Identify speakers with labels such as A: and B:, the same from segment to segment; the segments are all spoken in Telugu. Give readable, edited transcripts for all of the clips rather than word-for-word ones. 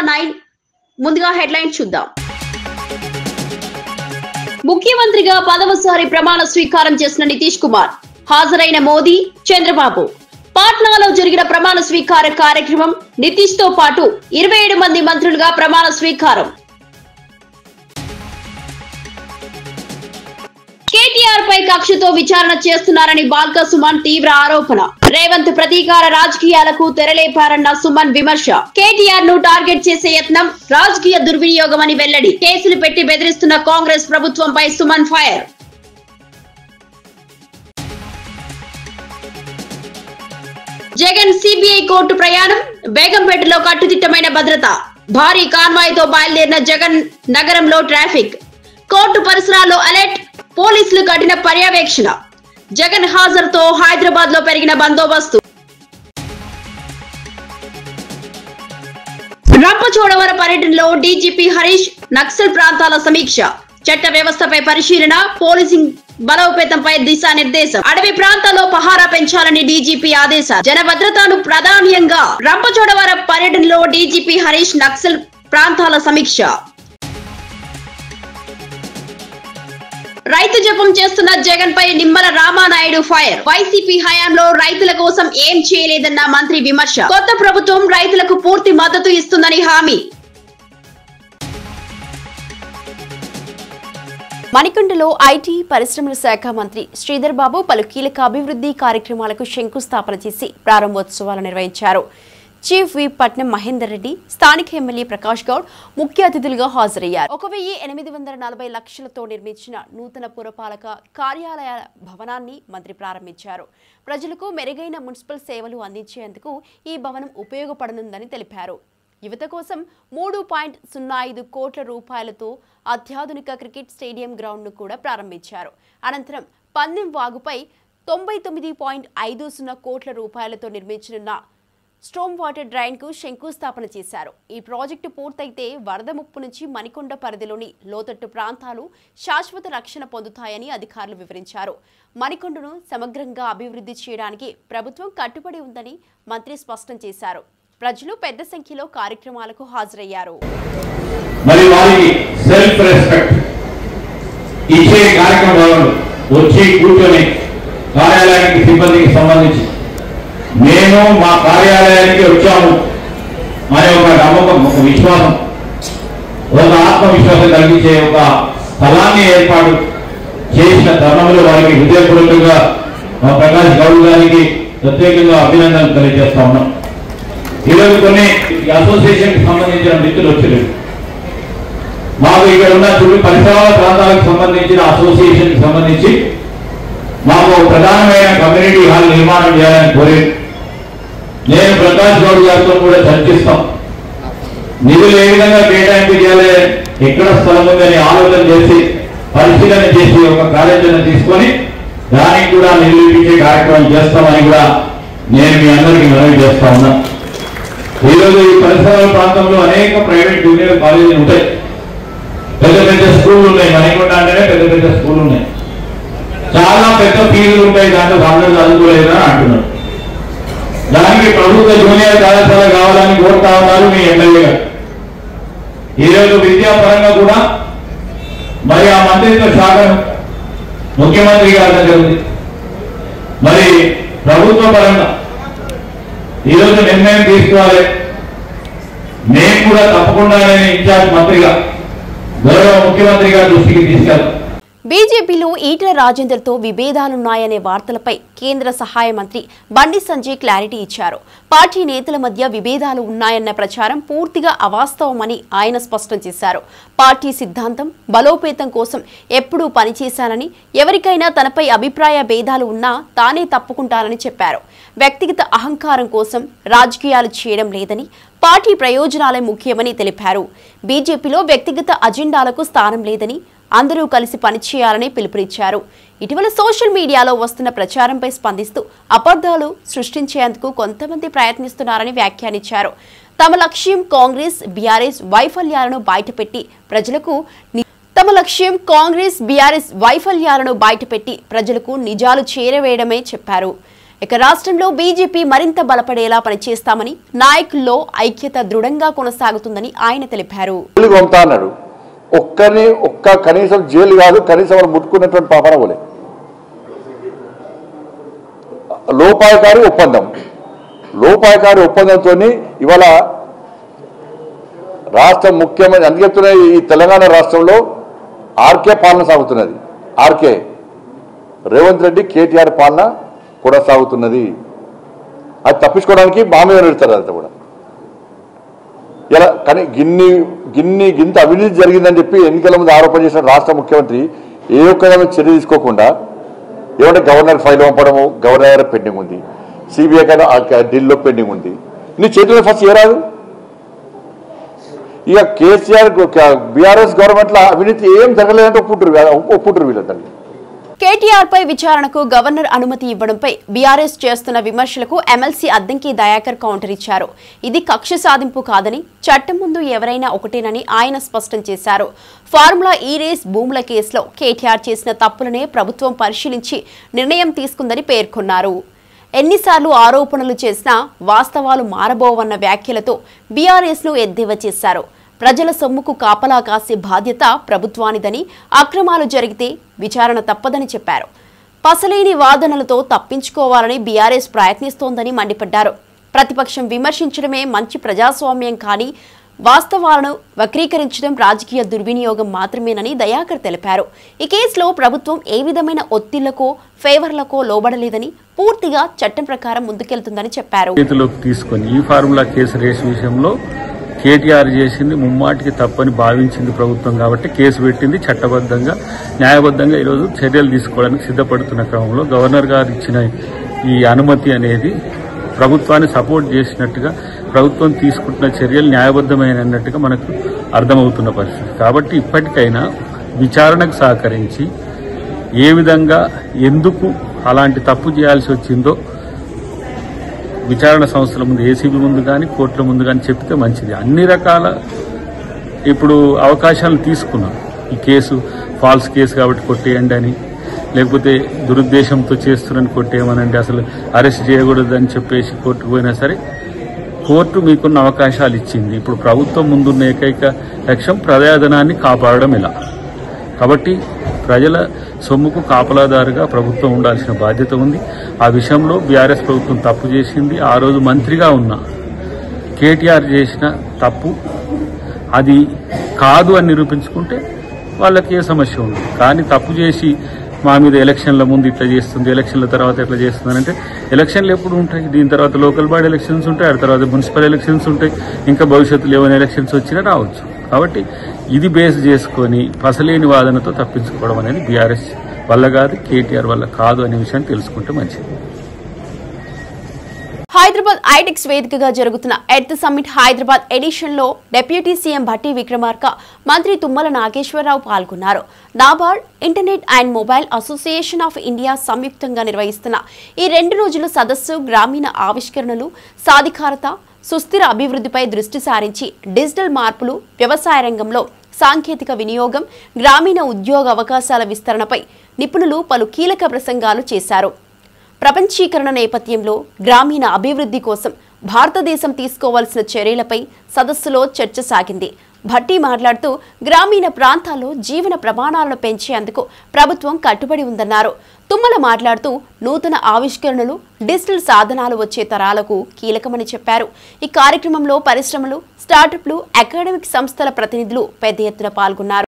A: 9 ముందుగా హెడ్లైన్ చూద్దాం. ముఖ్యమంత్రిగా పదవసారి ప్రమాణ స్వీకారం చేసిన నితీష్ కుమార్, హాజరైన మోదీ, చంద్రబాబు. పాట్నాలో జరిగిన ప్రమాణ స్వీకార కార్యక్రమం. నితీష్ తో పాటు 27 మంది మంత్రులుగా ప్రమాణ స్వీకారం. కేటీఆర్ పై కక్షతో విచారణ చేస్తున్నారని బాల్క సుమన్ తీవ్ర ఆరోపణ. రేవంత్ ప్రతీకార రాజకీయాలకు తెరలేపారన్న సుమన్ విమర్శ. కేటీఆర్ ను టార్గెట్ చేసే యత్నం రాజకీయ దుర్వినియోగమని వెల్లడి. కేసులు పెట్టి బెదిరిస్తున్న కాంగ్రెస్ ప్రభుత్వంపై Suman fire. Jagan CBI court ప్రయాణం. బేగంపేటలో కట్టుదిట్టమైన భద్రత. భారీ కాన్వాయ్ తో బయలుదేరిన జగన్. నగరంలో ట్రాఫిక్. కోర్టు పరిసరాల్లో అలర్ట్. పోలీసులు కఠిన పర్యవేక్షణ. జగన్ హాజరుతో హైదరాబాద్ లో పెరిగిన బందోబస్తు. రంపచోడవరం పర్యటనలో డీజీపీ హరీష్. నక్సల్ ప్రాంతాల సమీక్ష. చట్ట వ్యవస్థపై పరిశీలన. పోలీసింగ్ బలోపేతంపై దిశానిర్దేశం. అడవి ప్రాంతాల్లో పహారా పెంచాలని డీజీపీ ఆదేశాలు. జన భద్రతను ప్రాధాన్యంగా. రంపచోడవరం పర్యటనలో డీజీపీ హరీష్. నక్సల్ ప్రాంతాల సమీక్ష. రైతు జపం చేస్తున్న జగన్ పై నిమ్మల రామానాయుడు ఫైర్. వైసీపీ హయాంలో రైతుల కోసం ఏం చేయలేదన్న మంత్రి విమర్శ. కొత్త ప్రభుత్వం రైతులకు పూర్తి మద్దతు ఇస్తుందని హామీ. మణికొండలో ఐటీ పరిశ్రమల శాఖ మంత్రి శ్రీధర్ బాబు పలు కీలక అభివృద్ధి కార్యక్రమాలకు శంకుస్థాపన చేసి ప్రారంభోత్సవాలు నిర్వహించారు. చీఫ్ విప్ పట్నం మహేందర్ రెడ్డి, స్థానిక ఎమ్మెల్యే ప్రకాష్ గౌడ్ ముఖ్య అతిథులుగా హాజరయ్యారు. 1840 లక్షలతో నిర్మించిన నూతన పురపాలక కార్యాలయ భవనాన్ని మంత్రి ప్రారంభించారు. ప్రజలకు మెరుగైన మున్సిపల్ సేవలు అందించేందుకు ఈ భవనం ఉపయోగపడనుందని తెలిపారు. యువత కోసం 3.05 కోట్ల రూపాయలతో అత్యాధునిక క్రికెట్ స్టేడియం గ్రౌండ్ను కూడా ప్రారంభించారు. అనంతరం పందెం వాగుపై 99.50 కోట్ల రూపాయలతో నిర్మించనున్న స్టోమ్ వాటర్ డ్రైన్ కు శంకుస్థాపన చేశారు. ఈ ప్రాజెక్టు పూర్తయితే వరద ముప్పు నుంచి మణికొండ పరిధిలోని లోతట్టు ప్రాంతాలు శాశ్వత రక్షణ పొందుతాయని అధికారులు వివరించారు. మణికొండను సమగ్రంగా అభివృద్ధి చేయడానికి ప్రభుత్వం కట్టుబడి ఉందని మంత్రి స్పష్టం చేశారు. ప్రజలు పెద్ద సంఖ్యలో కార్యక్రమాలకు హాజరయ్యారు.
B: మేము మా కార్యాలయానికి వచ్చాము అనే ఒక నమ్మకం, ఒక విశ్వాసం, ఒక ఆత్మవిశ్వాసం కలిగించే ఒక స్థలాన్ని ఏర్పాటు చేసిన తరుణంలో వారికి హృదయపూర్వకంగా మా ప్రకాష్ గౌడ్ గారికి ప్రత్యేకంగా అభినందనలు తెలియజేస్తా ఉన్నాం. ఈరోజు కొన్ని అసోసియేషన్కి సంబంధించిన మిత్రులు వచ్చారు. మాకు ఇక్కడ ఉన్న చుట్టూ పరిసరాల ప్రాంతాలకు సంబంధించిన అసోసియేషన్కి సంబంధించి మాకు ప్రధానమైన కమ్యూనిటీ హాల్ నిర్మాణం చేయాలని కోరేది. నేను ప్రకాష్ గౌడ్ గారితో కూడా చర్చిస్తాం. నిధులు ఏ విధంగా కేటాయింపు చేయాలి, ఎక్కడ స్థలం ఉందని ఆలోచన చేసి పరిశీలన చేసి ఒక కార్యాచరణ తీసుకొని దానికి కూడా నిధులు ఇచ్చే కార్యక్రమం చేస్తామని కూడా నేను మీ అందరికీ మనవి చేస్తా ఉన్నా. ఈరోజు ఈ పరిసరాల ప్రాంతంలో అనేక ప్రైవేట్ జూనియర్ కాలేజీలు ఉంటాయి, పెద్ద పెద్ద స్కూళ్ళు ఉన్నాయి. మణికొండ అంటేనే పెద్ద పెద్ద స్కూళ్ళు ఉన్నాయి, చాలా పెద్ద ఫీజులు ఉంటాయి, దాంట్లో అందరూ చదువుకోలేదని అంటున్నారు. దానికి ప్రభుత్వ జూనియర్ కళాశాల కావాలని కోరుతా ఉన్నారు మీ ఎమ్మెల్యే గారు. ఈరోజు విద్యాపరంగా కూడా మరి ఆ మంత్రిత్వ శాఖను ముఖ్యమంత్రి గారి దగ్గర ఉంది. మరి ప్రభుత్వ పరంగా ఈరోజు నిర్ణయం తీసుకోవాలి. మేము కూడా తప్పకుండా ఇన్ఛార్జ్ మంత్రిగా గౌరవ ముఖ్యమంత్రి గారి దృష్టికి తీసుకెళ్తాం.
A: బీజేపీలో ఈటెల రాజేందర్తో విభేదాలున్నాయనే వార్తలపై కేంద్ర సహాయ మంత్రి బండి సంజయ్ క్లారిటీ ఇచ్చారు. పార్టీ నేతల మధ్య విభేదాలు ఉన్నాయన్న ప్రచారం పూర్తిగా అవాస్తవమని ఆయన స్పష్టం చేశారు. పార్టీ సిద్ధాంతం బలోపేతం కోసం ఎప్పుడూ పనిచేశానని, ఎవరికైనా తనపై అభిప్రాయ భేదాలు ఉన్నా తానే తప్పుకుంటానని చెప్పారు. వ్యక్తిగత అహంకారం కోసం రాజకీయాలు చేయడం లేదని, పార్టీ ప్రయోజనాలే ముఖ్యమని తెలిపారు. బీజేపీలో వ్యక్తిగత అజెండాలకు స్థానం లేదని, అందరూ కలిసి పనిచేయాలని పిలుపునిచ్చారు. ఇటీవల సోషల్ మీడియాలో వస్తున్న ప్రచారంపై స్పందిస్తూ అబద్ధాలు సృష్టించేందుకు కొంతమంది ప్రయత్నిస్తున్నారని వ్యాఖ్యానించారు. తమ లక్ష్యం కాంగ్రెస్ బీఆర్ఎస్ వైఫల్యాలను బయటపెట్టి ప్రజలకు నిజాలు చేరవేయడమే చెప్పారు. ఇక రాష్ట్రంలో బీజేపీ మరింత బలపడేలా పనిచేస్తామని, నాయకుల్లో ఐక్యత దృఢంగా కొనసాగుతుందని ఆయన తెలిపారు.
C: కనీసం జైలు కాదు, కనీసం వాళ్ళు ముట్టుకున్నటువంటి పాపన పోలే. లోపాయకారి ఒప్పందంతో ఇవాళ రాష్ట్ర ముఖ్యమంత్రి అందుకెత్తున్న ఈ తెలంగాణ రాష్ట్రంలో ఆర్కే పాలన సాగుతున్నది. ఆర్కే రేవంత్ రెడ్డి కేటీఆర్ పాలన కొనసాగుతున్నది. అది తప్పించుకోవడానికి మా మీద పెడతారు. అంతా కూడా ఇలా కానీ గింత అవినీతి జరిగిందని చెప్పి ఎన్నికల ముందు ఆరోపణ చేసిన రాష్ట్ర ముఖ్యమంత్రి ఏ ఒక్కదాని చర్య తీసుకోకుండా ఏమంటే గవర్నర్ ఫైల్ పంపడము, గవర్నర్ పెండింగ్ ఉంది, సిబిఐ ఢిల్లీలో పెండింగ్ ఉంది. నీ చేతిలో ఫస్ట్ ఏరాదు. ఇక కేసీఆర్ బీఆర్ఎస్ గవర్నమెంట్ లో అవినీతి ఏం జరగలేదంటే ఒప్పుకుంటారు వీళ్ళందరినీ.
A: కేటీఆర్ పై విచారణకు గవర్నర్ అనుమతి ఇవ్వడంపై బీఆర్ఎస్ చేస్తున్న విమర్శలకు ఎమ్మెల్సీ అద్దంకి దయాకర్ కౌంటర్ ఇచ్చారు. ఇది కక్ష సాధింపు కాదని, చట్టం ముందు ఎవరైనా ఒకటేనని ఆయన స్పష్టం చేశారు. ఫార్ములా ఈ రేస్ భూముల కేసులో కేటీఆర్ చేసిన తప్పులనే ప్రభుత్వం పరిశీలించి నిర్ణయం తీసుకుందని పేర్కొన్నారు. ఎన్నిసార్లు ఆరోపణలు చేసినా వాస్తవాలు మారబోవన్న వ్యాఖ్యలతో బీఆర్ఎస్ ను ఎద్దేవా చేశారు. ప్రజల సొమ్ముకు కాపలా కాసే బాధ్యత ప్రభుత్వానిదని, అక్రమాలు జరిగితే విచారణ తప్పదని చెప్పారు. పసలేని వాదనలతో తప్పించుకోవాలని బీఆర్ఎస్ ప్రయత్నిస్తోందని మండిపడ్డారు. ప్రతిపక్షం విమర్శించడమే మంచి ప్రజాస్వామ్యం కానీ వాస్తవాలను వక్రీకరించడం రాజకీయ దుర్వినియోగం మాత్రమేనని దయాకర్ తెలిపారు. ఈ కేసులో ప్రభుత్వం ఏ విధమైన ఒత్తిళ్లకో ఫేవర్లకో లోబడలేదని, పూర్తిగా చట్టం ప్రకారం ముందుకెళ్తుందని చెప్పారు.
D: కేటీఆర్ చేసింది ముమ్మాటికి తప్పని భావించింది ప్రభుత్వం కాబట్టి కేసు పెట్టింది. చట్టబద్ధంగా న్యాయబద్ధంగా ఈరోజు చర్యలు తీసుకోవడానికి సిద్ధపడుతున్న క్రమంలో గవర్నర్ గారు ఇచ్చిన ఈ అనుమతి అనేది ప్రభుత్వాన్ని సపోర్ట్ చేసినట్టుగా, ప్రభుత్వం తీసుకుంటున్న చర్యలు న్యాయబద్ధమైనట్టుగా మనకు అర్థమవుతున్న పరిస్థితి. కాబట్టి ఇప్పటికైనా విచారణకు సహకరించి ఏ విధంగా ఎందుకు అలాంటి తప్పు చేయాల్సి వచ్చిందో విచారణ సంస్థల ముందు, ఏసీబీ ముందు కానీ కోర్టుల ముందు కానీ చెప్తే మంచిది. అన్ని రకాల ఇప్పుడు అవకాశాలు తీసుకున్నాం. ఈ కేసు ఫాల్స్ కేసు కాబట్టి కొట్టేయండి అని, లేకపోతే దురుద్దేశంతో చేస్తున్నారని కొట్టేయమనండి, అసలు అరెస్ట్ చేయకూడదని చెప్పేసి కోర్టుకు పోయినా సరే కోర్టు మీకున్న అవకాశాలు ఇచ్చింది. ఇప్పుడు ప్రభుత్వం ముందున్న ఏకైక లక్ష్యం ప్రజాధనాన్ని కాపాడడం ఇలా. కాబట్టి ప్రజల సొమ్ముకు కాపలాదారుగా ప్రభుత్వం ఉండాల్సిన బాధ్యత ఉంది. ఆ విషయంలో బీఆర్ఎస్ ప్రభుత్వం తప్పు చేసింది. ఆ రోజు మంత్రిగా ఉన్న కేటీఆర్ చేసిన తప్పు అది కాదు అని నిరూపించుకుంటే వాళ్ళకి ఏ సమస్య ఉంది. కానీ తప్పు చేసి మా మీద ఎలక్షన్ల ముందు ఇట్లా చేస్తుంది, ఎలక్షన్ల తర్వాత ఎట్లా చేస్తుంది అంటే, ఎలక్షన్లు ఎప్పుడు ఉంటాయి? దీని తర్వాత లోకల్ బాడీ ఎలక్షన్స్ ఉంటాయి, ఆ తర్వాత మున్సిపల్ ఎలక్షన్స్ ఉంటాయి, ఇంకా భవిష్యత్తులో ఏమైనా ఎలక్షన్స్ వచ్చినా రావచ్చు. కాబట్టి ఇది బేస్ చేసుకొని పసలేని వాదనతో తప్పించుకోవడం అనేది బీఆర్ఎస్ వల్ల కాదు, కేటీఆర్ వల్ల కాదు అనే విషయాన్ని తెలుసుకుంటే మంచిది.
A: హైదరాబాద్ ఐటెక్స్ వేదికగా జరుగుతున్న ఎర్త్ సమ్మిట్ హైదరాబాద్ ఎడిషన్ లో డిప్యూటీ సీఎం భట్టి విక్రమార్క, మంత్రి తుమ్మల నాగేశ్వరరావు పాల్గొన్నారు. NABARD, internet and mobile association of India సంయుక్తంగా నిర్వహిస్తున్న ఈ 2 రోజుల సదస్సు గ్రామీణ ఆవిష్కరణలు, సాధికారత, సుస్థిర అభివృద్ధిపై దృష్టి సారించి డిజిటల్ మార్పులు, వ్యవసాయ రంగంలో సాంకేతిక వినియోగం, గ్రామీణ ఉద్యోగ అవకాశాల విస్తరణపై నిపుణులు పలు కీలక ప్రసంగాలు చేశారు. ప్రపంచీకరణ నేపథ్యంలో గ్రామీణ అభివృద్ధి కోసం భారతదేశం తీసుకోవాల్సిన చర్యలపై సదస్సులో చర్చ సాగింది. భట్టి మాట్లాడుతూ గ్రామీణ ప్రాంతాల్లో జీవన ప్రమాణాలను పెంచేందుకు ప్రభుత్వం కట్టుబడి ఉందన్నారు. తుమ్మల మాట్లాడుతూ నూతన ఆవిష్కరణలు, డిజిటల్ సాధనాలు వచ్చే తరాలకు కీలకమని చెప్పారు. ఈ కార్యక్రమంలో పరిశ్రమలు, స్టార్టప్లు, అకాడమిక్ సంస్థల ప్రతినిధులు పెద్ద ఎత్తున పాల్గొన్నారు.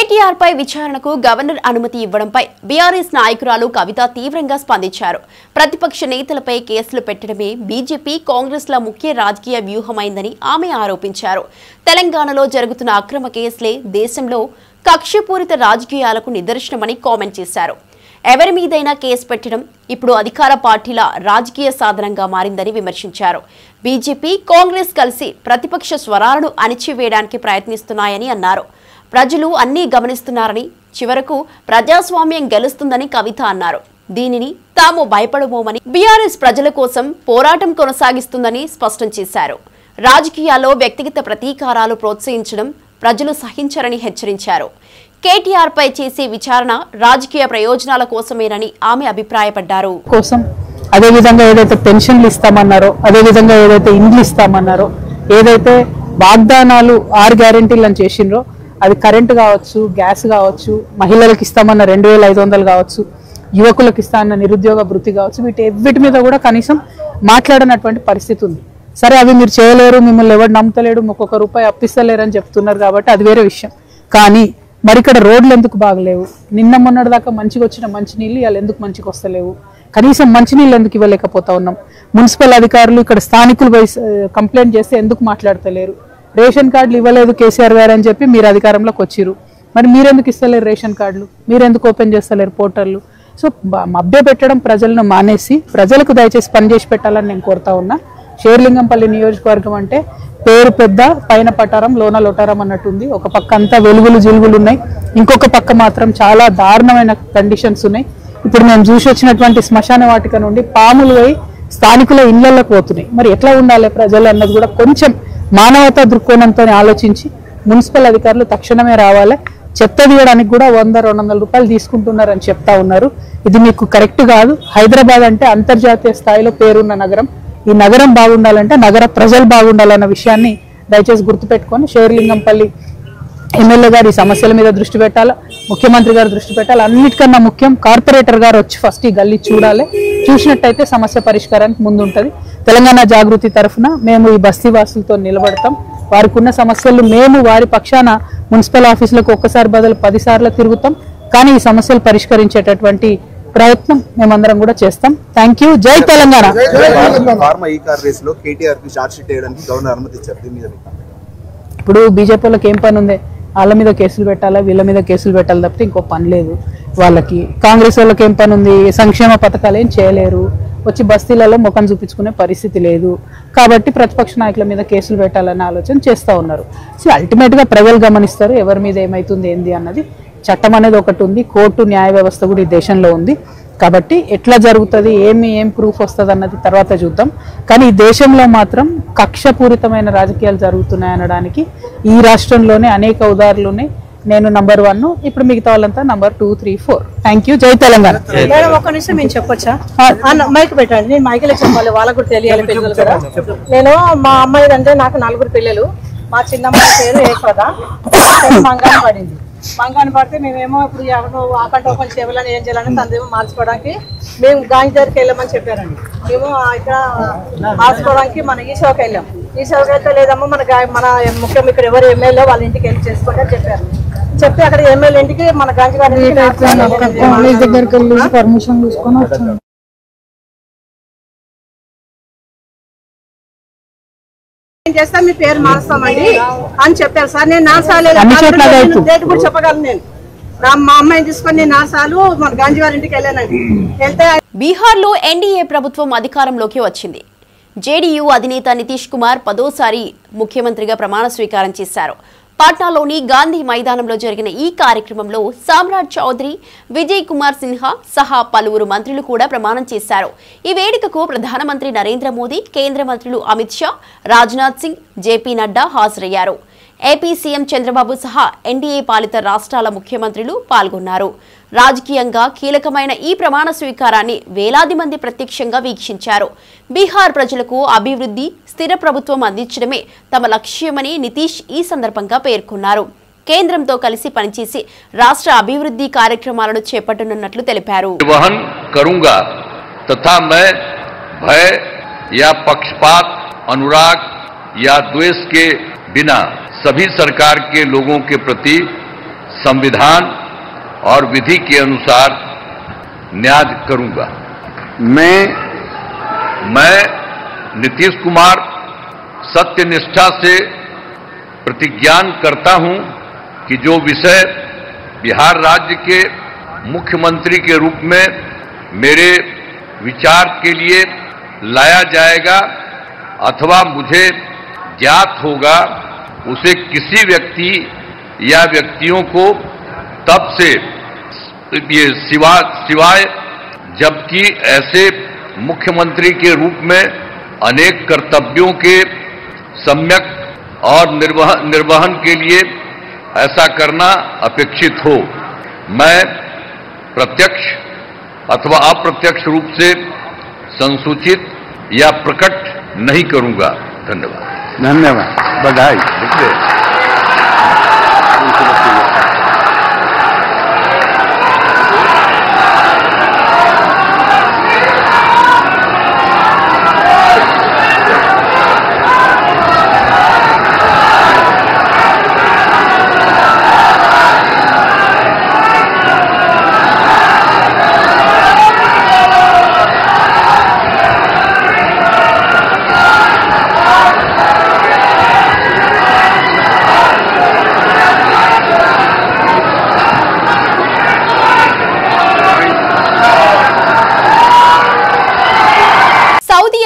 A: కేటీఆర్ పై విచారణకు గవర్నర్ అనుమతి ఇవ్వడంపై బీఆర్ఎస్ నాయకురాలు కవిత తీవ్రంగా స్పందించారు. ప్రతిపక్ష నేతలపై కేసులు పెట్టడమే బీజేపీ కాంగ్రెస్ల ముఖ్య రాజకీయ వ్యూహమైందని ఆమె ఆరోపించారు. తెలంగాణలో జరుగుతున్న అక్రమ కేసులే దేశంలో కక్షపూరిత రాజకీయాలకు నిదర్శనమని కామెంట్ చేశారు. ఎవరి మీదైనా కేసు పెట్టడం ఇప్పుడు అధికార పార్టీల రాజకీయ సాధనంగా మారిందని విమర్శించారు. బీజేపీ కాంగ్రెస్ కలిసి ప్రతిపక్ష స్వరాలను అణిచివేయడానికి ప్రయత్నిస్తున్నాయని అన్నారు. ప్రజలు అన్నీ గమనిస్తున్నారని, చివరకు ప్రజాస్వామ్యం గెలుస్తుందని కవిత అన్నారు. దీనిని తాము భయపడబోమని, బీఆర్ఎస్ ప్రజల కోసం పోరాటం కొనసాగిస్తుందని స్పష్టం చేశారు. రాజకీయాల్లో వ్యక్తిగత ప్రతీకారాలు ప్రోత్సహించడం ప్రజలు సహించరని హెచ్చరించారు. కేటీఆర్ పై చేసే విచారణ రాజకీయ ప్రయోజనాల కోసమేనని ఆమె అభిప్రాయపడ్డారు.
E: అదేవిధంగా ఏదైతే పెన్షన్లు ఇస్తామన్నారో, అదేవిధంగా ఏదైతే ఇండ్లు ఇస్తామన్నారో, ఏదైతే వాగ్దానాలు 6 గ్యారెంటీలను చేసిండ్రో, అది కరెంటు కావచ్చు, గ్యాస్ కావచ్చు, మహిళలకు ఇస్తామన్న 2500 కావచ్చు, యువకులకు ఇస్తామన్న నిరుద్యోగ భృతి కావచ్చు, వీటి మీద కూడా కనీసం మాట్లాడనటువంటి పరిస్థితి ఉంది. సరే, అవి మీరు చేయలేరు, మిమ్మల్ని ఎవరు నమ్ముతలేడు, ఒక్కొక్క రూపాయి అప్పిస్తలేరు అని చెప్తున్నారు కాబట్టి అది వేరే విషయం. కానీ మరి ఇక్కడ రోడ్లు ఎందుకు బాగలేవు? నిన్న మొన్నటి దాకా మంచిగా వచ్చిన మంచినీళ్ళు ఇవాళ ఎందుకు మంచిగా వస్తలేవు? కనీసం మంచినీళ్ళు ఎందుకు ఇవ్వలేకపోతా ఉన్నాం? మున్సిపల్ అధికారులు ఇక్కడ స్థానికులు కంప్లైంట్ చేస్తే ఎందుకు మాట్లాడతలేరు? రేషన్ కార్డులు ఇవ్వలేదు కేసీఆర్ గారు అని చెప్పి మీరు అధికారంలోకి వచ్చిరు, మరి మీరెందుకు ఇస్తలేరు రేషన్ కార్డులు? మీరెందుకు ఓపెన్ చేస్తలేరు పోర్టర్లు? సో మభ్య పెట్టడం ప్రజలను మానేసి ప్రజలకు దయచేసి పనిచేసి పెట్టాలని నేను కోరుతా ఉన్నా. షేర్లింగంపల్లి నియోజకవర్గం అంటే పేరు పెద్ద, పైన పటారం లోన లొటారం అన్నట్టుంది. ఒక పక్క అంతా వెలుగులు జిలుగులు ఉన్నాయి, ఇంకొక పక్క మాత్రం చాలా దారుణమైన కండిషన్స్ ఉన్నాయి. ఇప్పుడు మేము చూసి వచ్చినటువంటి శ్మశాన వాటిక నుండి పాములు పోయి స్థానికుల ఇళ్లలోకి పోతున్నాయి. మరి ఎట్లా ఉండాలి ప్రజలు అన్నది కూడా కొంచెం మానవతా దృక్కోణంతో ఆలోచించి మున్సిపల్ అధికారులు తక్షణమే రావాలి. చెత్త తీయడానికి కూడా 100-200 రూపాయలు తీసుకుంటున్నారని చెప్తా ఉన్నారు. ఇది మీకు కరెక్ట్ కాదు. హైదరాబాద్ అంటే అంతర్జాతీయ స్థాయిలో పేరున్న నగరం. ఈ నగరం బాగుండాలంటే నగర ప్రజలు బాగుండాలన్న విషయాన్ని దయచేసి గుర్తుపెట్టుకొని షేర్లింగంపల్లి ఎమ్మెల్యే గారు ఈ సమస్యల మీద దృష్టి పెట్టాలి, ముఖ్యమంత్రి గారు దృష్టి పెట్టాలి. అన్నిటికన్నా ముఖ్యం కార్పొరేటర్ గారు వచ్చి ఫస్ట్ ఈ గల్లీ చూడాలి. చూసినట్టయితే సమస్య పరిష్కారానికి ముందుంటది. తెలంగాణ జాగృతి తరఫున మేము ఈ బస్తీ వాసులతో నిలబడతాం. వారికి ఉన్న సమస్యలు మేము వారి పక్షాన మున్సిపల్ ఆఫీసులకు ఒక్కసారి బదులు 10 సార్లు తిరుగుతాం. కానీ ఈ సమస్యలు పరిష్కరించేటటువంటి ప్రయత్నం మేమందరం కూడా చేస్తాం. Thank you. జై తెలంగాణ. ఇప్పుడు బీజేపీ వాళ్ళకి ఏం పని ఉంది? వాళ్ళ మీద కేసులు పెట్టాలా, వీళ్ళ మీద కేసులు పెట్టాలి తప్పితే ఇంకో పని లేదు వాళ్ళకి. కాంగ్రెస్ వాళ్ళకి ఏం పని ఉంది? సంక్షేమ పథకాలు ఏం చేయలేరు, వచ్చి బస్తీలలో ముఖం చూపించుకునే పరిస్థితి లేదు. కాబట్టి ప్రతిపక్ష నాయకుల మీద కేసులు పెట్టాలనే ఆలోచన చేస్తూ ఉన్నారు. సో అల్టిమేట్గా ప్రజలు గమనిస్తారు ఎవరి మీద ఏమవుతుంది ఏంది అన్నది. చట్టం అనేది ఒకటి ఉంది, కోర్టు న్యాయ వ్యవస్థ కూడా ఈ దేశంలో ఉంది. కాబట్టి ఎట్లా జరుగుతుంది, ఏం ప్రూఫ్ వస్తుంది అన్నది తర్వాత చూద్దాం. కానీ ఈ దేశంలో మాత్రం కక్షపూరితమైన రాజకీయాలు జరుగుతున్నాయనడానికి ఈ రాష్ట్రంలోనే అనేక ఉదాహరణలు ఉన్నాయి. నేను నంబర్ 1, ఇప్పుడు మిగతా వాళ్ళంతా నంబర్ 2, 3, 4. Thank you. జై తెలంగాణ.
F: మేడం ఒక్క నిమిషం నేను చెప్పొచ్చా? మైక్ పెట్టండి, నేను మైకిలో చెప్పాలి, వాళ్ళకు కూడా తెలియాలి పిల్లలు కదా. నేను మా అమ్మాయి అంటే నాకు 4 పిల్లలు. మా చిన్నమ్మాయి పేరు ఏకద. మంగాన్ని పడింది. మంగాన్ని పడితే మేమేమో ఇప్పుడు ఆకంట ఓపెన్ చేయాలని ఏం చేయాలని తనదేమో మార్చుకోవడానికి మేము గాంధీ దగ్గరికి వెళ్ళామని చెప్పారండి. మేము ఇక్కడ మార్చుకోవడానికి మన ఈశోకి వెళ్ళాం. ఈశోకి వెళ్తే లేదమ్మా మన ముఖ్యం ఇక్కడ ఎవరు ఎమ్మెల్యే వాళ్ళ ఇంటికి వెళ్ళి చేసుకోండి అని చెప్పారు. చెప్పి అక్కడ ఎమ్మెల్యే ఇంటికి మన గాంధీ గారి దగ్గరికి వెళ్ళి పర్మిషన్ తీసుకొని వచ్చాను. చేస్తా మీ పేరు మారుస్తామండి అని చెప్పారు సార్. నేను 4 సార్లు డేట్ కూడా చెప్పగలను. నేను మా అమ్మాయిని తీసుకొని 4 సార్లు మన గాంధీ గారి ఇంటికి వెళ్ళానండి. వెళ్తే
A: బీహార్లో ఎన్డీఏ ప్రభుత్వం అధికారంలోకి వచ్చింది. జేడీయూ అధినేత నితీష్ కుమార్ 10వ ముఖ్యమంత్రిగా ప్రమాణ స్వీకారం చేశారు. పాట్నాలోని గాంధీ మైదానంలో జరిగిన ఈ కార్యక్రమంలో సామ్రాట్ చౌదరి, విజయ్ కుమార్ సిన్హా సహా పలువురు మంత్రులు కూడా ప్రమాణం చేశారు. ఈ వేడుకకు ప్రధానమంత్రి నరేంద్ర మోదీ, కేంద్ర మంత్రులు అమిత్ షా, రాజ్నాథ్ సింగ్, జేపీ నడ్డా హాజరయ్యారు. ఏపీ సీఎం చంద్రబాబు సహా ఎన్డీఏ పాలిత రాష్ట్రాల ముఖ్యమంత్రులు పాల్గొన్నారు. రాజకీయంగా కీలకమైన ఈ ప్రమాణ స్వీకారాన్ని వేలాది మంది ప్రత్యక్షంగా వీక్షించారు. బీహార్ ప్రజలకు అభివృద్ధి, స్థిర ప్రభుత్వం అందించడమే తమ లక్ష్యమని నితీష్ ఈ సందర్భంగా పేర్కొన్నారు. కేంద్రంతో కలిసి పనిచేసి రాష్ట్ర అభివృద్ధి కార్యక్రమాలను చేపట్టనున్నట్లు తెలిపారు.
G: बिना सभी सरकार के लोगों के प्रति संविधान और विधि के अनुसार न्याय करूंगा। मैं नीतीश कुमार सत्यनिष्ठा से प्रतिज्ञान करता हूं कि जो विषय बिहार राज्य के मुख्यमंत्री के रूप में मेरे विचार के लिए लाया जाएगा अथवा मुझे ज्ञात होगा, उसे किसी व्यक्ति या व्यक्तियों को तब से ये सिवाय जबकि ऐसे मुख्यमंत्री के रूप में अनेक कर्तव्यों के सम्यक और निर्वहन के लिए ऐसा करना अपेक्षित हो, मैं प्रत्यक्ष अथवा अप्रत्यक्ष रूप से संसूचित या प्रकट नहीं करूंगा। धन्यवाद। बधाई।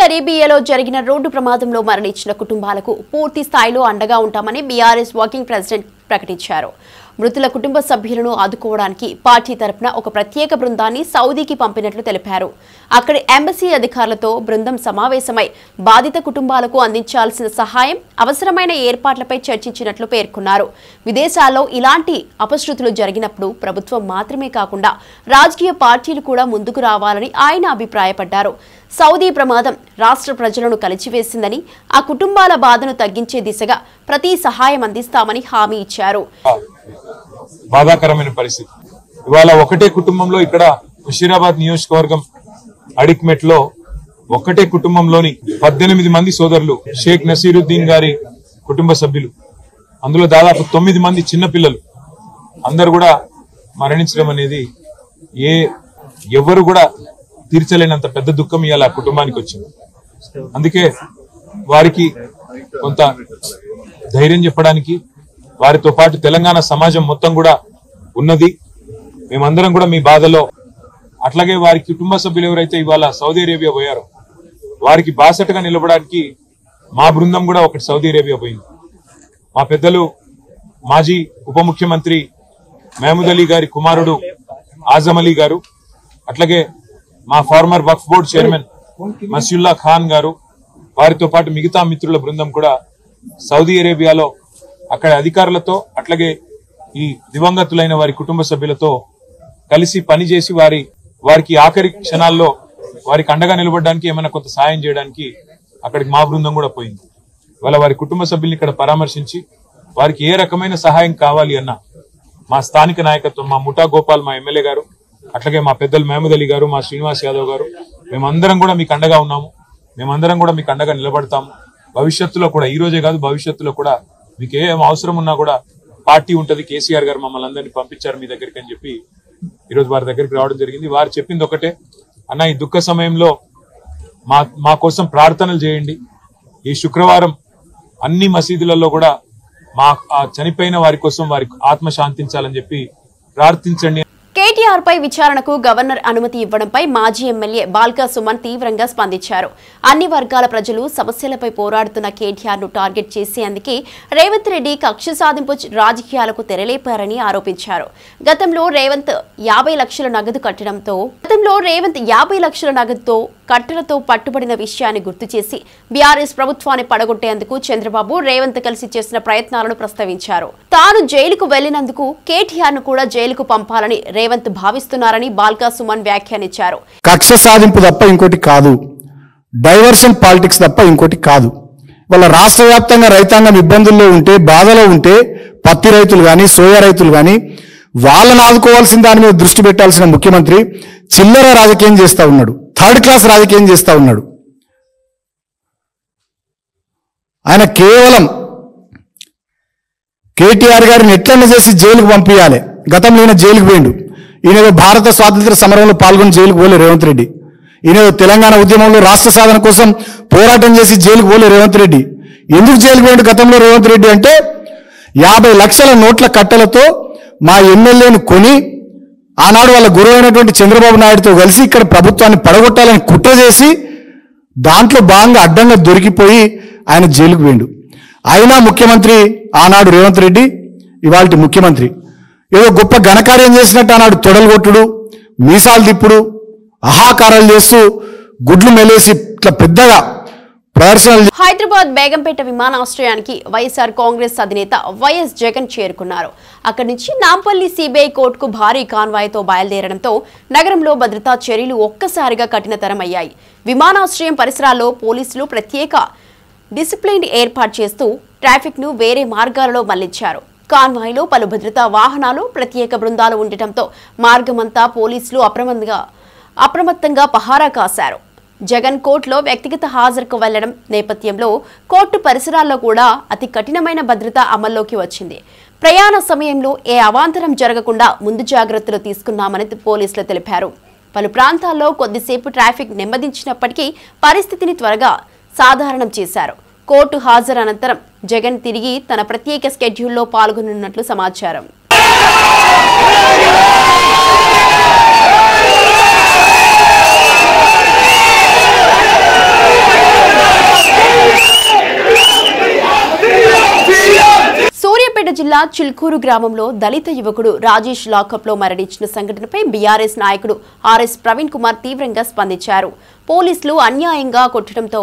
A: అరేబియాలో జరిగిన రోడ్డు ప్రమాదంలో మరణించిన కుటుంబాలకు పూర్తి స్థాయిలో అండగా ఉంటామని బీఆర్ఎస్ వర్కింగ్ ప్రెసిడెంట్ ప్రకటించారు. మృతుల కుటుంబ సభ్యులను ఆదుకోవడానికి పార్టీ తరపున ఒక ప్రత్యేక బృందాన్ని సౌదీకి పంపినట్లు తెలిపారు. అక్కడి ఎంబసీ అధికారులతో బృందం సమావేశమై బాధిత కుటుంబాలకు అందించాల్సిన సహాయం, అవసరమైన ఏర్పాట్లపై చర్చించినట్లు పేర్కొన్నారు. విదేశాల్లో ఇలాంటి అపశృతులు జరిగినప్పుడు ప్రభుత్వం మాత్రమే కాకుండా రాజకీయ పార్టీలు కూడా ముందుకు రావాలని ఆయన అభిప్రాయపడ్డారు. సౌదీ ప్రమాదం రాష్ట్ర ప్రజలను కలిచివేసిందని, ఆ కుటుంబాల బాధను తగ్గించే దిశగా ప్రతి సహాయం అందిస్తామని హామీ ఇచ్చారు.
H: బాధాకరమైన పరిస్థితి. ఇవాళ ఒకటే కుటుంబంలో ఇక్కడ ముషీరాబాద్ నియోజకవర్గం అడిక్మెట్ లో ఒకటే కుటుంబంలోని 18 మంది సోదరులు, షేక్ నసీరుద్దీన్ గారి కుటుంబ సభ్యులు, అందులో దాదాపు 9 మంది చిన్నపిల్లలు అందరు కూడా మరణించడం అనేది ఎవరు కూడా తీర్చలేనంత పెద్ద దుఃఖం ఇవాళ కుటుంబానికి వచ్చింది. అందుకే వారికి కొంత ధైర్యం చెప్పడానికి వారితో పాటు తెలంగాణ సమాజం మొత్తం కూడా ఉన్నది. మేమందరం కూడా మీ బాధలో, అట్లాగే వారి కుటుంబ సభ్యులు ఎవరైతే ఇవాళ సౌదీ అరేబియా పోయారో వారికి బాసటగా నిలబడడానికి మా బృందం కూడా ఒకటి సౌదీ అరేబియా పోయింది. మా పెద్దలు మాజీ ఉప ముఖ్యమంత్రి మహమూద్ అలీ గారి కుమారుడు ఆజం అలీ గారు, అట్లాగే మా ఫార్మర్ వక్ఫ్ బోర్డ్ చైర్మన్ మసీయుల్లా ఖాన్ గారు, వారితో పాటు మిగతా మిత్రుల బృందం కూడా సౌదీ అరేబియాలో అక్కడ అధికారులతో అట్లాగే ఈ దివంగతులైన వారి కుటుంబ సభ్యులతో కలిసి పనిచేసి వారికి ఆఖరి క్షణాల్లో వారికి అండగా నిలబడడానికి ఏమైనా కొంత సాయం చేయడానికి అక్కడికి మా బృందం కూడా పోయింది. వాళ్ళ వారి కుటుంబ సభ్యుల్ని ఇక్కడ పరామర్శించి వారికి ఏ రకమైన సహాయం కావాలి అన్న మా స్థానిక నాయకత్వం, మా ముఠా గోపాల్, మా ఎమ్మెల్యే గారు, అట్లాగే మా పెద్దలు మహమూద్ అలీ గారు, మా శ్రీనివాస్ యాదవ్ గారు, మేమందరం కూడా మీకు అండగా ఉన్నాము. మేమందరం కూడా మీకు అండగా నిలబడతాము. భవిష్యత్తులో కూడా, ఈ రోజే కాదు భవిష్యత్తులో కూడా మీకు ఏం అవసరం ఉన్నా కూడా పార్టీ ఉంటది. కేసీఆర్ గారు మమ్మల్ని అందరినీ పంపించారు మీ దగ్గరికి అని చెప్పి ఈరోజు వారి దగ్గరికి రావడం జరిగింది. వారు చెప్పింది ఒకటే, అన్న ఈ దుఃఖ సమయంలో మా కోసం ప్రార్థనలు చేయండి. ఈ శుక్రవారం అన్ని మసీదులలో కూడా చనిపోయిన వారి కోసం వారికి ఆత్మ శాంతించాలని చెప్పి ప్రార్థించండి.
A: కేటీఆర్ పై విచారణకు గవర్నర్ అనుమతి ఇవ్వడంపై మాజీ ఎమ్మెల్యే బాల్కా సుమన్ తీవ్రంగా స్పందించారు. అన్ని వర్గాల ప్రజలు సమస్యలపై పోరాడుతున్న కేటీఆర్ ను టార్గెట్ చేసేందుకే రేవంత్ రెడ్డి కక్ష సాధింపు రాజకీయాలకు తెరలేపారని ఆరోపించారు. గతంలో రేవంత్ 50 లక్షల నగదుతో కట్టెలతో పట్టుబడిన విషయాన్ని గుర్తు చేసి బీఆర్ఎస్ ప్రభుత్వాన్ని పడగొట్టేందుకు చంద్రబాబు, రేవంత్ కలిసి చేసిన ప్రయత్నాలను ప్రస్తావించారు. తాను జైలుకు వెళ్లినందుకు కేటీఆర్ ను కూడా జైలుకు పంపాలని రేవంత్ భావిస్తున్నారని బాల్కా సుమన్ వ్యాఖ్యానించారు.
I: కక్ష సాధింపు తప్ప ఇంకోటి కాదు, డైవర్షన్ పాలిటిక్స్ తప్ప ఇంకోటి కాదు. వాళ్ళ రాష్ట్ర వ్యాప్తంగా రైతాంగం ఇబ్బందుల్లో ఉంటే, బాధలో ఉంటే, పత్తి రైతులు కానీ, సోయా రైతులు కానీ వాళ్ళని ఆదుకోవాల్సిన దాని మీద దృష్టి పెట్టాల్సిన ముఖ్యమంత్రి చిల్లర రాజకీయం చేస్తా ఉన్నాడు, థర్డ్ క్లాస్ రాజకీయం చేస్తా ఉన్నాడు. ఆయన కేవలం కేటీఆర్ గారిని ఎట్లన్నా చేసి జైలుకు పంపించాలి. గతంలో ఈయన జైలుకు పోయిండు. ఈయన భారత స్వాతంత్ర సమరంలో పాల్గొని జైలుకు పోలే రేవంత్ రెడ్డి. ఈయన తెలంగాణ ఉద్యమంలో రాష్ట్ర సాధన కోసం పోరాటం చేసి జైలుకు పోలే రేవంత్ రెడ్డి. ఎందుకు జైలుకు పోయిండు గతంలో రేవంత్ రెడ్డి అంటే 50 లక్షల నోట్ల కట్టలతో మా ఎమ్మెల్యేను కొని ఆనాడు వాళ్ళ గురువు అయినటువంటి చంద్రబాబు నాయుడుతో కలిసి ఇక్కడ ప్రభుత్వాన్ని పడగొట్టాలని కుట్ర చేసి దాంట్లో భాగంగా అడ్డంగా దొరికిపోయి ఆయన జైలుకు పోయిండు. అయినా ముఖ్యమంత్రి ఆనాడు రేవంత్ రెడ్డి, ఇవాళ ముఖ్యమంత్రి ఏదో గొప్ప ఘనకార్యం చేసినట్టు ఆనాడు తొడలు కొట్టుడు, మీసాలు తిప్పుడు, అహాకారాలు చేస్తూ గుడ్లు మెలేసి ఇట్లా పెద్దగా ప్రదర్శనలు.
A: హైదరాబాద్ బేగంపేట విమానాశ్రయానికి వైఎస్ఆర్ కాంగ్రెస్ అధినేత వైఎస్ జగన్ చేరుకున్నారు. అక్కడి నుంచి నాంపల్లి సిబిఐ కోర్టుకు భారీ కాన్వాయ్తో బయలుదేరడంతో నగరంలో భద్రతా చర్యలు ఒక్కసారిగా కఠినతరమయ్యాయి. విమానాశ్రయం పరిసరాల్లో పోలీసులు ప్రత్యేక డిసిప్లిన్ ఏర్పాటు చేస్తూ ట్రాఫిక్ ను వేరే మార్గాలలో మళ్లించారు. కాన్వాయ్లో పలు భద్రతా వాహనాలు, ప్రత్యేక బృందాలు ఉండటంతో మార్గమంతా పోలీసులు అప్రమత్తంగా పహారా కాశారు. జగన్ కోర్టులో వ్యక్తిగత హాజరుకు వెళ్లడం నేపథ్యంలో కోర్టు పరిసరాల్లో కూడా అతి కఠినమైన భద్రత అమల్లోకి వచ్చింది. ప్రయాణ సమయంలో ఏ అవాంతరం జరగకుండా ముందు జాగ్రత్తలు తీసుకున్నామని పోలీసులు తెలిపారు. పలు ప్రాంతాల్లో కొద్దిసేపు ట్రాఫిక్ నెమ్మదించినప్పటికీ పరిస్థితిని త్వరగా సాధారణం చేశారు. కోర్టు హాజరు అనంతరం జగన్ తిరిగి తన ప్రత్యేక స్కెడ్యూల్లో పాల్గొనున్నట్లు సమాచారం. సూర్యాపేట జిల్లా చిల్కూరు గ్రామంలో దళిత యువకుడు రాజేష్ లాకప్లో మరణించిన సంఘటనపై బీఆర్ఎస్ నాయకుడు ఆర్ఎస్ ప్రవీణ్ కుమార్ తీవ్రంగా స్పందించారు. పోలీసులు అన్యాయంగా కొట్టడంతో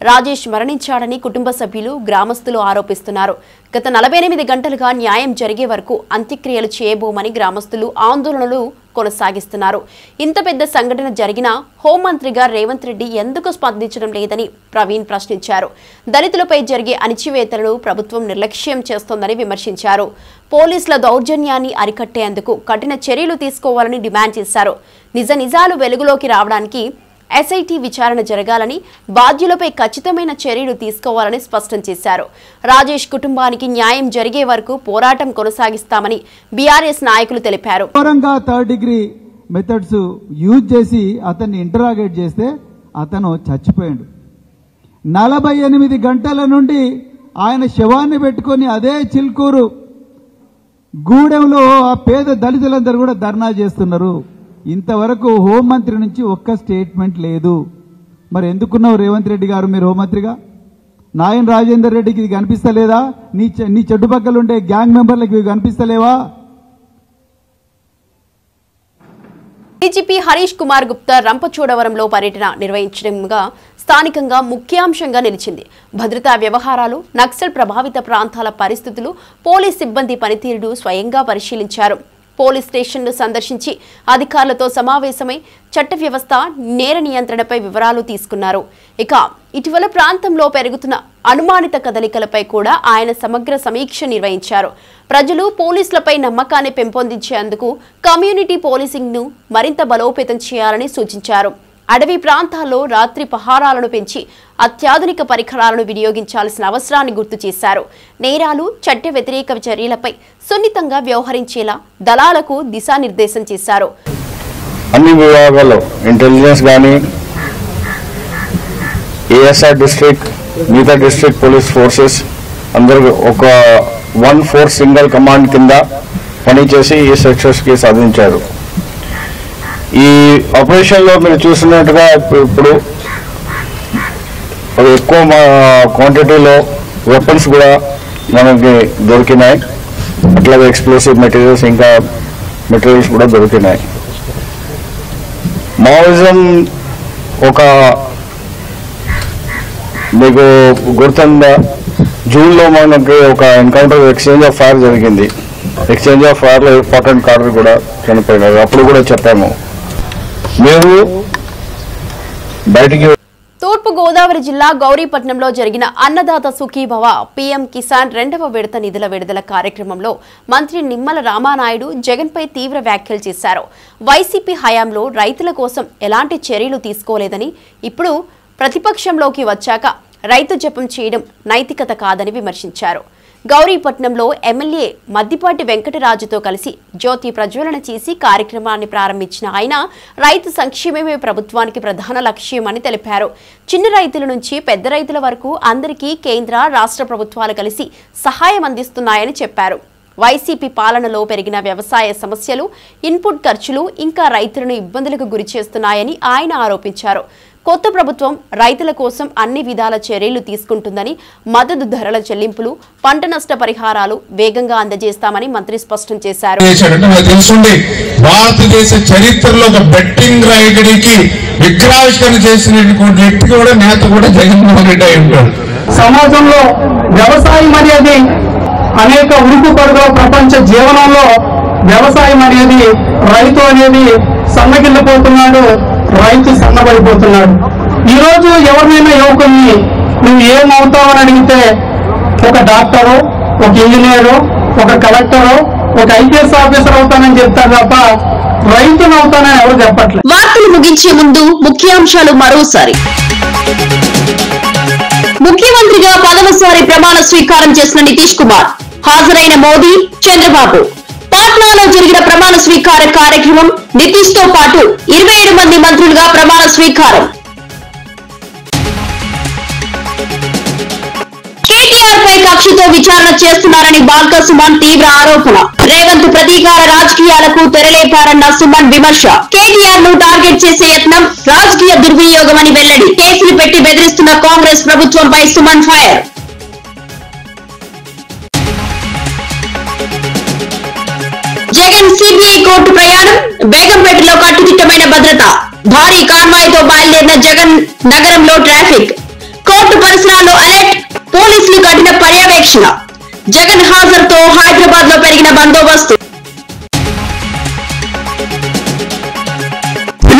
A: రాజేష్ మరణించాడని కుటుంబ సభ్యులు, గ్రామస్తులు ఆరోపిస్తున్నారు. గత 48 గంటలుగా న్యాయం జరిగే వరకు అంత్యక్రియలు చేయబోమని గ్రామస్తులు ఆందోళనలు కొనసాగిస్తున్నారు. ఇంత పెద్ద సంఘటన జరిగినా హోంమంత్రిగా రేవంత్ రెడ్డి ఎందుకు స్పందించడం లేదని ప్రవీణ్ ప్రశ్నించారు. దళితులపై జరిగే అణిచివేతలను ప్రభుత్వం నిర్లక్ష్యం చేస్తోందని విమర్శించారు. పోలీసుల దౌర్జన్యాన్ని అరికట్టేందుకు కఠిన చర్యలు తీసుకోవాలని డిమాండ్ చేశారు. నిజాలు వెలుగులోకి రావడానికి ఎస్ఐటీ విచారణ జరగాలని, బాధ్యులపై ఖచ్చితమైన చర్యలు తీసుకోవాలని స్పష్టం చేశారు. రాజేష్ కుటుంబానికి న్యాయం జరిగే వరకు పోరాటం కొనసాగిస్తామని బీఆర్ఎస్ నాయకులు తెలిపారు.
J: థర్డ్ డిగ్రీ మెథడ్స్ యూజ్ చేసి అతన్ని ఇంటరాగేట్ చేస్తే అతను చచ్చిపోయాడు. 48 గంటల నుండి ఆయన శవాన్ని పెట్టుకొని అదే చిల్కూరు గూడెంలో ఆ పేద దళితులందరూ కూడా ధర్నా చేస్తున్నారు. ఇంతవరకు హోంమంత్రి నుంచి ఒక్క స్టేట్మెంట్ లేదు. మరి ఎందుకున్నావు రేవంత్ రెడ్డి గారు మీరు హోంమంత్రిగా? నాయన రాజేందర్ రెడ్డికి ఇది కనిపిస్తలేదా? నీ చుట్టుపక్కల ఉండే గ్యాంగ్ మెంబర్లకు ఇవి కనిపిస్తలేవా?
A: డీజీపీ హరీష్ కుమార్ గుప్తా రంపచోడవరంలో పర్యటన నిర్వహించడంగా స్థానికంగా ముఖ్యాంశంగా నిలిచింది. భద్రతా వ్యవహారాలు, నక్సల్ ప్రభావిత ప్రాంతాల పరిస్థితులు, పోలీస్ సిబ్బంది పనితీరును స్వయంగా పరిశీలించారు. పోలీస్ స్టేషన్ను సందర్శించి అధికారులతో సమావేశమై చట్ట వ్యవస్థ, నేర నియంత్రణపై వివరాలు తీసుకున్నారు. ఇక ఇటీవల ప్రాంతంలో పెరుగుతున్న అనుమానిత కదలికలపై కూడా ఆయన సమగ్ర సమీక్ష నిర్వహించారు. ప్రజలు పోలీసులపై నమ్మకాన్ని పెంపొందించేందుకు కమ్యూనిటీ పోలీసింగ్ను మరింత బలోపేతం చేయాలని సూచించారు. అడవి ప్రాంతాల్లో రాత్రి పహారాలను పెంచి అత్యాధునిక పరికరాలను వినియోగించాల్సిన అవసరాన్ని గుర్తు చేశారు. నేరాలు, చట్ట వ్యతిరేక చర్యలపై సున్నితంగా వ్యవహరించేలా దళాలకు దిశానిర్దేశం చేశారు.
K: అన్ని విభాగాల్లో ఇంటెలిజెన్స్ కానీ, ఏఎస్ఆర్ డిస్ట్రిక్ట్, మిగతా డిస్ట్రిక్ట్ పోలీస్ ఫోర్సెస్ అందరూ ఒక 1 ఫోర్స్ సింగిల్ కమాండ్ కింద పనిచేసి ఈ సక్సెస్కి సాధించారు. ఈ ఆపరేషన్లో మీరు చూసినట్టుగా ఇప్పుడు ఎక్కువ క్వాంటిటీలో వెపన్స్ కూడా మనకి దొరికినాయి. అట్లాగే ఎక్స్ప్లోసివ్ మెటీరియల్స్, ఇంకా మెటీరియల్స్ కూడా దొరికినాయి. మావోయిజం ఒక మీకు గుర్తుందా, జూన్లో మనకి ఒక ఎన్కౌంటర్ ఎక్స్చేంజ్ ఆఫ్ ఫైర్ జరిగింది. ఎక్స్చేంజ్ ఆఫ్ ఫైర్లో ఇంపార్టెంట్ కార్డర్ కూడా చనిపోయినారు. అప్పుడు కూడా చెప్పాము మేము బయటికి.
A: తూర్పు గోదావరి జిల్లా గౌరీపట్నంలో జరిగిన అన్నదాత సుఖీభవ పీఎం కిసాన్ 2వ విడత నిధుల విడుదల కార్యక్రమంలో మంత్రి నిమ్మల రామానాయుడు జగన్పై తీవ్ర వ్యాఖ్యలు చేశారు. వైసీపీ హయాంలో రైతుల కోసం ఎలాంటి చర్యలు తీసుకోలేదని, ఇప్పుడు ప్రతిపక్షంలోకి వచ్చాక రైతు జపం చేయడం నైతికత కాదని విమర్శించారు. గౌరీపట్నంలో ఎమ్మెల్యే మద్దిపాటి వెంకటరాజుతో కలిసి జ్యోతి ప్రజ్వలన చేసి కార్యక్రమాన్ని ప్రారంభించిన ఆయన రైతు సంక్షేమమే ప్రభుత్వానికి ప్రధాన లక్ష్యమని తెలిపారు. చిన్న రైతుల నుంచి పెద్ద రైతుల వరకు అందరికీ కేంద్ర రాష్ట్ర ప్రభుత్వాలు కలిసి సహాయం అందిస్తున్నాయని చెప్పారు. వైసీపీ పాలనలో పెరిగిన వ్యవసాయ సమస్యలు, ఇన్పుట్ ఖర్చులు ఇంకా రైతులను ఇబ్బందులకు గురిచేస్తున్నాయని ఆయన ఆరోపించారు. కొత్త ప్రభుత్వం రైతుల కోసం అన్ని విధాల చర్యలు తీసుకుంటుందని, మద్దతు ధరల చెల్లింపులు, పంట నష్ట పరిహారాలు వేగంగా అందజేస్తామని మంత్రి స్పష్టం చేశారు.
L: భారతదేశ చరిత్రలో ఒక బెట్టింగ్ రైతుడికి విగ్రహావిష్కరణ చేసినటువంటి వ్యక్తి కూడా నేత కూడా జగన్మోహన్ రెడ్డి అయి ఉంటాడు.
M: సమాజంలో వ్యవసాయం అనేది అనేక ఉరుకు పరుగుల ప్రపంచ జీవనంలో వ్యవసాయం అనేది రైతు అనేది సన్నగిల్లిపోతున్నాడు, రైతు సన్నబడిపోతున్నాడు. ఈరోజు ఎవరినైనా యువకుల్ని నువ్వు ఏమవుతావని అడిగితే ఒక డాక్టరు, ఒక ఇంజనీరు, ఒక కలెక్టరు, ఒక ఐపీఎస్ ఆఫీసర్ అవుతానని చెప్తారు తప్ప రైతును అవుతానని ఎవరు చెప్పట్లేదు.
N: వార్తలు ముగించే ముందు ముఖ్యాంశాలు మరోసారి. ముఖ్యమంత్రిగా 10వసారి ప్రమాణ స్వీకారం చేసిన నితీష్ కుమార్, హాజరైన మోదీ, చంద్రబాబు. పాట్నాలో జరిగిన ప్రమాణ స్వీకార కార్యక్రమం, నితీష్ తో పాటు 27 మంది మంత్రులుగా ప్రమాణ స్వీకారం. కేటీఆర్ పై కక్షతో విచారణ చేస్తున్నారని బాల్క సుమన్ తీవ్ర ఆరోపణ. రేవంత్ ప్రతీకార రాజకీయాలకు తెరలేపారన్న సుమన్ విమర్శ. కేటీఆర్ ను టార్గెట్ చేసే యత్నం రాజకీయ దుర్వినియోగమని వెల్లడి. కేసులు పెట్టి బెదిరిస్తున్న కాంగ్రెస్ ప్రభుత్వంపై Suman fire. Jagan CBI court ప్రయాణం, బేగంపేటలో కట్టుదిట్టమైన భద్రత. భారీ కాన్వాయ్తో బయలుదేరిన జగన్, నగరంలో ట్రాఫిక్. కోర్టు పరిసరాల్లో అలర్ట్, పోలీసులు కఠిన పర్యవేక్షణ. జగన్ హాజరుతో హైదరాబాద్ లో పెరిగిన బందోబస్తు.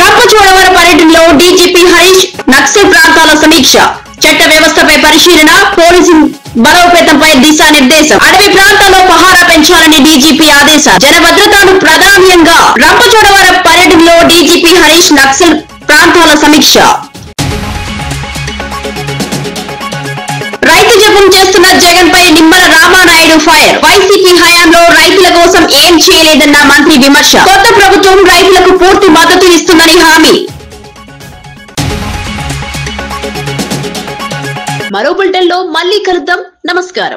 N: రంపచోడవరం పర్యటనలో డీజీపీ హరీష్, నక్సల్ ప్రాంతాల సమీక్ష. చట్ట వ్యవస్థపై పరిశీలన, పోలీసింగ్ బలోపేతంపై దిశానిర్దేశం. అడవి ప్రాంతాల్లో పహారా పెంచాలని డీజీపీ ఆదేశాలు. జన భద్రతను ప్రాధాన్యంగా. రంపచోడవరం పర్యటనలో డీజీపీ హరీష్, నక్సల్ ప్రాంతాల సమీక్ష. రైతు జపం చేస్తున్న జగన్ పై నిమ్మల రామానాయుడు ఫైర్. వైసీపీ హయాంలో రైతుల కోసం ఏం చేయలేదన్న మంత్రి విమర్శ. కొత్త ప్రభుత్వం రైతులకు పూర్తి మద్దతు ఇస్తుందని హామీ. మరో బులెటిన్ లో మళ్ళీ కలుద్దాం. నమస్కారం.